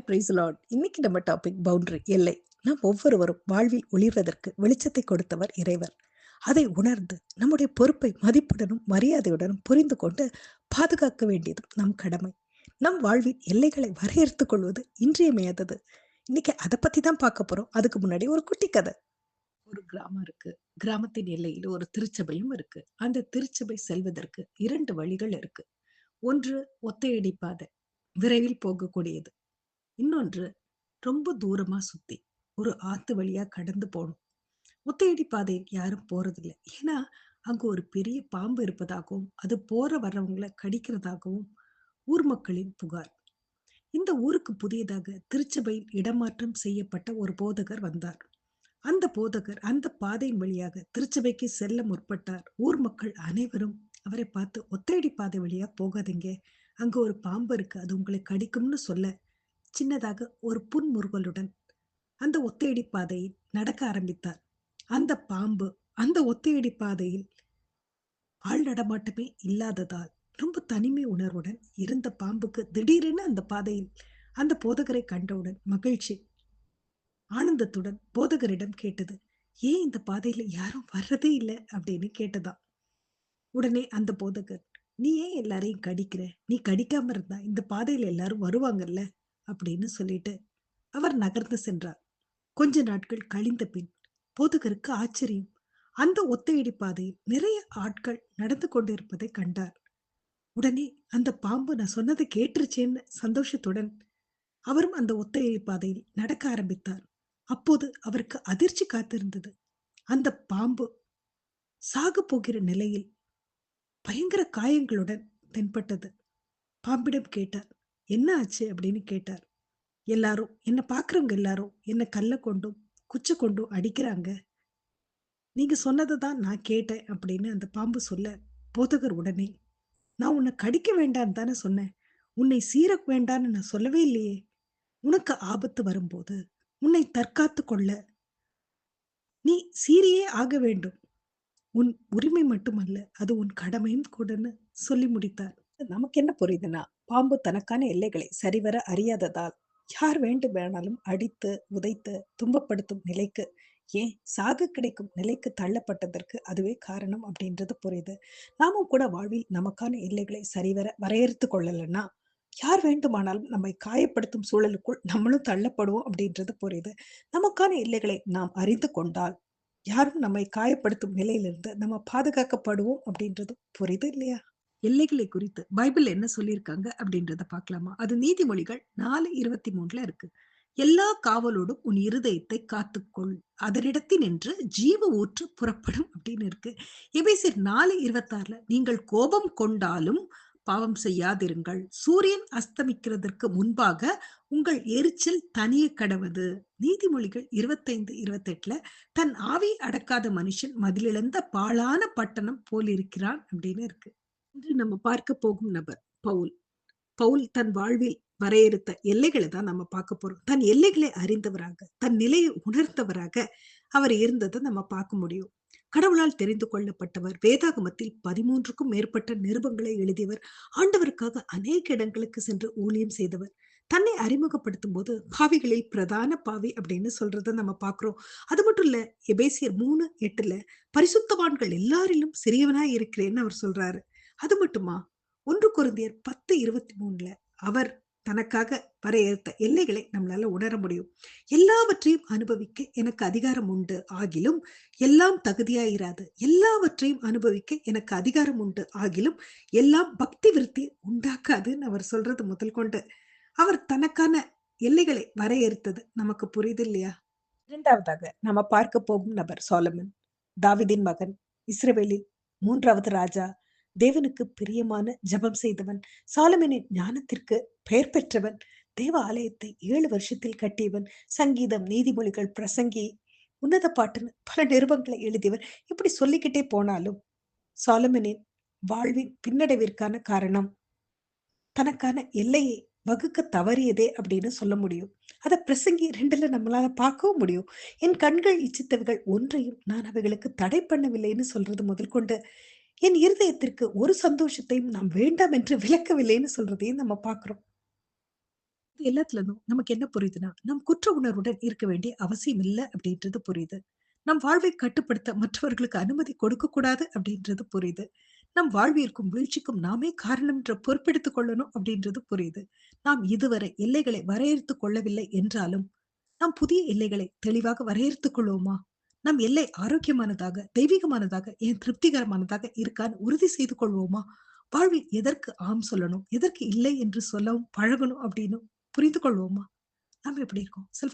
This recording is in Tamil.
Price Lord. இன்னைக்கு நம்ம டாபிக் பவுண்டரி, எல்லை. நாம் ஒவ்வொருவரும் வாழ்வில் ஒளிர்வதற்கு வெளிச்சத்தை கொடுத்தவர் இறைவர். அதை உணர்ந்து நம்முடைய பொறுப்பை மதிப்புடனும் மரியாதையுடனும் புரிந்து கொண்டு பாதுகாக்க வேண்டியது நம் கடமை. நம் வாழ்வின் எல்லைகளை வரையறுத்துக் கொள்வது இன்றியமையாதது. இன்னைக்கு அதை பத்தி தான் பார்க்க போறோம். அதுக்கு முன்னாடி ஒரு குட்டி கதை. ஒரு கிராமம் இருக்கு. கிராமத்தின் எல்லையில் ஒரு திருச்சபையும் இருக்கு. அந்த திருச்சபை செல்வதற்கு 2 வழிகள் இருக்கு. ஒன்று ஒத்தையடி பாதை, விரைவில் போகக்கூடியது. இன்னொன்று ரொம்ப தூரமா சுத்தி ஒரு ஆத்து வழியா கடந்து போகணும். ஒத்தையடி பாதையில் யாரும் போறதில்ல. ஏன்னா அங்க ஒரு பெரிய பாம்பு இருப்பதாகவும் அது போற வர்றவங்களை கடிக்கிறதாகவும் ஊர் மக்களின் புகார். இந்த ஊருக்கு புதியதாக திருச்சபையில் இடமாற்றம் செய்யப்பட்ட ஒரு போதகர் வந்தார். அந்த போதகர் அந்த பாதையின் வழியாக திருச்சபைக்கு செல்ல முற்பட்டார். ஊர் மக்கள் அனைவரும் அவரை பார்த்து, ஒத்தையடி பாதை வழியா போகாதீங்க, அங்க ஒரு பாம்பு இருக்கு, அது உங்களை கடிக்கும்னு சொல்ல சின்னதாக ஒரு புன்முறுவலுடன் அந்த ஒத்தையடி பாதையில் நடக்க ஆரம்பித்தார். அந்த பாம்பு அந்த ஒத்தையடி பாதையில் ஆள் நடமாட்டமே இல்லாததால் ரொம்ப தனிமை உணர்வுடன் இருந்த பாம்புக்கு திடீரென அந்த பாதையில் அந்த போதகரை கண்டவுடன் மகிழ்ச்சி ஆனந்தத்துடன் போதகரிடம் கேட்டது. ஏன் இந்த பாதையில யாரும் வர்றதே இல்லை அப்படின்னு கேட்டதாம். உடனே அந்த போதகர், நீ ஏன் எல்லாரையும் கடிக்கிற, நீ கடிக்காம இருந்தா இந்த பாதையில எல்லாரும் வருவாங்கல்ல அப்படின்னு சொல்லிட்டு அவர் நகர்ந்து சென்றார். கொஞ்ச நாட்கள் கழிந்த பின் போதகருக்கு ஆச்சரியம். அந்த ஒத்தையடி பாதையில் நிறைய ஆட்கள் நடந்து கொண்டிருப்பதை கண்டார். உடனே அந்த பாம்பு நான் சொன்னதை கேட்டுருச்சேன்னு சந்தோஷத்துடன் அவரும் அந்த ஒத்தையடி பாதையில் நடக்க ஆரம்பித்தார். அப்போது அவருக்கு அதிர்ச்சி காத்திருந்தது. அந்த பாம்பு சாக போகிற நிலையில் பயங்கர காயங்களுடன் தென்பட்டது. பாம்பிடம் கேட்டார், என்ன ஆச்சு அப்படின்னு கேட்டார். எல்லாரும் என்ன பாக்குறவங்க எல்லாரும் என்ன கல்ல கொண்டும் குச்ச கொண்டும் அடிக்கிறாங்க. நீங்க சொன்னதை தான் நான் கேட்டேன் அப்படின்னு அந்த பாம்பு சொல்ல, போதகர் உடனே, நான் உன்னை கடிக்க வேண்டான்னு தானே சொன்னேன், உன்னை சீர வேண்டான்னு நான் சொல்லவே இல்லையே. உனக்கு ஆபத்து வரும்போது உன்னை தற்காத்து கொள்ள நீ சீரியே ஆக வேண்டும். உன் உரிமை மட்டுமல்ல, அது உன் கடமையும் கூடன்னு சொல்லி முடித்தார். நமக்கு என்ன புரியுதுன்னா, பாம்பு தனக்கான எல்லைகளை சரிவர அறியாததால் யார் வேண்டுமானாலும் அடித்து உதைத்து துன்பப்படுத்தும் நிலைக்கு, ஏன் சாக கிடைக்கும் நிலைக்கு தள்ளப்பட்டதற்கு அதுவே காரணம் அப்படின்றது புரியுது. நாமும் கூட வாழ்வில் நமக்கான எல்லைகளை சரிவர வரையறுத்து கொள்ளலைன்னா யார் வேண்டுமானாலும் நம்மை காயப்படுத்தும் சூழலுக்குள் நம்மளும் தள்ளப்படுவோம் அப்படின்றது புரியுது. நமக்கான எல்லைகளை நாம் அறிந்து கொண்டால் யாரும் நம்மை காயப்படுத்தும் நிலையிலிருந்து நம்ம பாதுகாக்கப்படுவோம் அப்படின்றது புரியுது இல்லையா? எல்லைகளை குறித்து பைபிள் என்ன சொல்லியிருக்காங்க அப்படின்றத பார்க்கலாமா? அது நீதிமொழிகள் 4:23 இருக்கு. எல்லா காவலோடும் உன் இருதயத்தை காத்துக்கொள், அதனிடத்தில் நின்று ஜீவ ஊற்று புறப்படும் அப்படின்னு இருக்கு. எபேசியர் 4:26 நீங்கள் கோபம் கொண்டாலும் பாவம் செய்யாதிருங்கள், சூரியன் அஸ்தமிக்கிறதற்கு முன்பாக உங்கள் எரிச்சல் தனிய கடவது. நீதிமொழிகள் 25:28 தன் ஆவி அடக்காத மனுஷன் மதிலிழந்த பாழான பட்டணம் போலிருக்கிறான் அப்படின்னு இருக்கு. இன்று நம்ம பார்க்க போகும் நபர் பவுல். பவுல் தன் வாழ்வில் வரையறுத்த எல்லைகளை தான் நம்ம பார்க்க போறோம். தன் எல்லைகளை அறிந்தவராக, தன் நிலையை உணர்ந்தவராக அவர் இருந்ததை நம்ம பார்க்க முடியும். கடவுளால் தெரிந்து கொள்ளப்பட்டவர், வேதாகமத்தில் 13க்கும் மேற்பட்ட நிருபங்களை எழுதியவர், ஆண்டவருக்காக அநேக இடங்களுக்கு சென்று ஊழியம் செய்தவர். தன்னை அறிமுகப்படுத்தும் போது பாவிகளில் பிரதான பாவி அப்படின்னு சொல்றத நம்ம பாக்குறோம். அது மட்டும் இல்ல, எபேசியர் 3:8 பரிசுத்தவான்கள் எல்லாரிலும் சிறியவனாய் இருக்கிறேன்னு அவர் சொல்றாரு. அது மட்டுமா, 1 கொரிந்தியர் 10:23 அவர் தனக்காக வரையறுத்த எல்லைகளை நம்மளால உணர முடியும். எல்லாவற்றையும் அனுபவிக்க எனக்கு அதிகாரம் உண்டு ஆகிலும் எல்லாம் தகுதியாயிராது, எல்லாவற்றையும் அனுபவிக்க எனக்கு அதிகாரம் உண்டு ஆகிலும் எல்லாம் பக்தி விருத்தி உண்டாக்காதுன்னு அவர் சொல்றது முதல் கொண்டு அவர் தனக்கான எல்லைகளை வரையறுத்தது நமக்கு புரியுது இல்லையா? இரண்டாவதாக நம்ம பார்க்க போகும் நபர் சாலமன். தாவிதின் மகன், இஸ்ரவேலில் 3வது ராஜா, தேவனுக்கு பிரியமான ஜபம் செய்தவன், சாலமனின் ஞானத்திற்கு பெயர் பெற்றவன், தேவ ஆலயத்தை 7 வருஷத்தில் கட்டியவன், சங்கீதம், நீதிமொழிகள், பிரசங்கி, உன்னத பாட்டுன்னு பல நிருபங்களை எழுதியவர். இப்படி சொல்லிக்கிட்டே போனாலும் சாலமனின் வாழ்வின் பின்னடைவிற்கான காரணம் தனக்கான எல்லையை வகுக்க தவறியதே அப்படின்னு சொல்ல முடியும். அத பிரசங்கி 2ல நம்மளால பார்க்கவும் முடியும். என் கண்கள் இச்சித்தவைகள் ஒன்றையும் நான் அவைகளுக்கு தடை பண்ணவில்லைன்னு சொல்றது முதல் கொண்டு, என் இருதயத்திற்கு ஒரு சந்தோஷத்தையும் நாம் வேண்டாம் என்று விலக்கவில்லைன்னு சொல்றதையும் நம்ம பார்க்கிறோம். எல்லாத்துல இருந்தும் நமக்கு என்ன புரியுதுன்னா, நம் குற்ற உணர்வுடன் இருக்க வேண்டிய அவசியம் இல்ல அப்படின்றது புரியுது. நம் வாழ்வை கட்டுப்படுத்த மற்றவர்களுக்கு அனுமதி கொடுக்கக்கூடாது அப்படின்றது புரியுது. நம் வாழ்விற்கும் வீழ்ச்சிக்கும் நாமே காரணம் என்ற பொறுப்பெடுத்துக் கொள்ளணும் அப்படின்றது புரியுது. நாம் இதுவரை எல்லைகளை வரையறுத்துக் கொள்ளவில்லை என்றாலும், நாம் புதிய எல்லைகளை தெளிவாக வரையறுத்துக் கொள்வோமா? நம் எல்லை ஆரோக்கியமானதாக, தெய்வீகமானதாக, ஏன் திருப்திகரமானதாக இருக்கான்னு உறுதி செய்து கொள்வோமா? வாழ்வில் எதற்கு ஆம் சொல்லணும், எதற்கு இல்லை என்று சொல்லவும் பழகணும் அப்படின்னு புரிந்து கொள்வோமா? நாம எப்படி இருக்கோம்? செல்ஃப்